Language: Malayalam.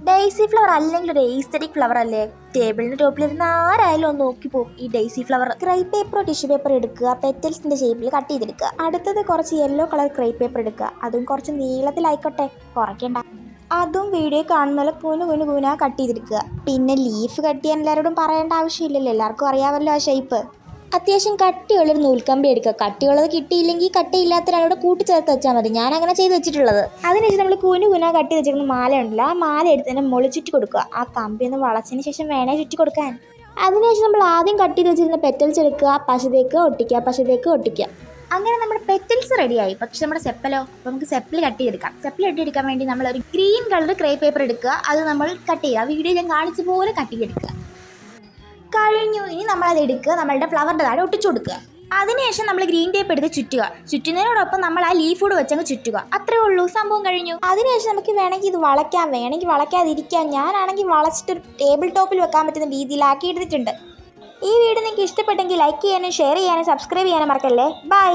ഡെയ്സി ഫ്ലവർ അല്ലെങ്കിൽ ഒരു എയ്സ്തെറ്റിക് ഫ്ലവർ അല്ലേ? ടേബിളിന്റെ ടോപ്പിലിരുന്ന് ആരായാലും ഒന്ന് നോക്കി പോകും ഈ ഡെയ്സി ഫ്ലവർ. ക്രൈപ്പ് പേപ്പറോ ടിഷ്യൂ പേപ്പർ എടുക്കുക, പെറ്റൽസിന്റെ ഷേപ്പിൽ കട്ട് ചെയ്തെടുക്കുക. അടുത്തത് കുറച്ച് യെല്ലോ കളർ ക്രൈപ്പ് പേപ്പർ എടുക്കുക, അതും കുറച്ച് നീളത്തിലായിക്കോട്ടെ, കുറയ്ക്കണ്ട. അതും വീഡിയോ കാണുന്ന പോലെ കുന കട്ട് ചെയ്തെടുക്കുക. പിന്നെ ലീഫ് കട്ട് ചെയ്യാൻ എല്ലാവരോടും പറയേണ്ട ആവശ്യമില്ലല്ലോ, എല്ലാവർക്കും അറിയാമല്ലോ ആ ഷേപ്പ്. അത്യാവശ്യം കട്ടിയുള്ളൊരു നൂൽക്കമ്പി എടുക്കുക. കട്ടിയുള്ളത് കിട്ടിയില്ലെങ്കിൽ കട്ടിയില്ലാത്ത ഒരാളോട് കൂട്ടിച്ചേർത്ത് വെച്ചാൽ മതി. ഞാൻ അങ്ങനെ ചെയ്ത് വെച്ചിട്ടുള്ളത്. അതിനുശേഷം നമ്മൾ കുന കട്ടി വെച്ചിരിക്കുന്ന മാല ഉണ്ടല്ലോ, ആ മാല എടുത്ത് തന്നെ മുകളിൽ ചുറ്റി കൊടുക്കുക. ആ കമ്പി ഒന്ന് വളച്ചതിന് ശേഷം വേണേ ചുറ്റി കൊടുക്കാൻ. അതിനുശേഷം നമ്മൾ ആദ്യം കട്ട് ചെയ്ത് വെച്ചിരുന്ന പെറ്റൽസ് എടുക്കുക, പശതേക്ക് ഒട്ടിക്കുക. അങ്ങനെ നമ്മുടെ പെറ്റൽസ് റെഡിയായി. പക്ഷെ നമ്മുടെ സെപ്പലോ, അപ്പോൾ നമുക്ക് സെപ്പിൽ കട്ട് ചെയ്തെടുക്കാം. സെപ്പിൽ കട്ടിയെടുക്കാൻ വേണ്ടി നമ്മൾ ഒരു ഗ്രീൻ കളർ ക്രൈപ്പ് പേപ്പർ എടുക്കുക, അത് നമ്മൾ കട്ട് ചെയ്യുക. വീഡിയോ ഞാൻ കാണിച്ച പോലെ കട്ട് ചെയ്തെടുക്കുക. കഴിഞ്ഞു. ഇനി നമ്മളത് എടുക്കുക, നമ്മളുടെ ഫ്ലവറിൻ്റെ താഴെ ഒട്ടിച്ചു കൊടുക്കുക. അതിനുശേഷം നമ്മൾ ഗ്രീൻ ടേപ്പ് എടുത്ത് ചുറ്റുക. ചുറ്റുന്നതിനോടൊപ്പം നമ്മൾ ആ ലീഫ് കൂടെ വെച്ചങ്ങ് ചുറ്റുക. അത്രേ ഉള്ളൂ, സംഭവം കഴിഞ്ഞു. അതിനുശേഷം നമുക്ക് വേണമെങ്കിൽ ഇത് വളയ്ക്കാം, വേണമെങ്കിൽ വളയ്ക്കാതിരിക്കാം. ഞാനാണെങ്കിൽ വളച്ചിട്ട് ടേബിൾ ടോപ്പിൽ വെക്കാൻ പറ്റുന്ന രീതിയിലാക്കി എടുത്തിട്ടുണ്ട്. ഈ വീഡിയോ നിങ്ങൾക്ക് ഇഷ്ടപ്പെട്ടെങ്കിൽ ലൈക്ക് ചെയ്യാനും ഷെയർ ചെയ്യാനും സബ്സ്ക്രൈബ് ചെയ്യാനും മറക്കല്ലേ. ബൈ.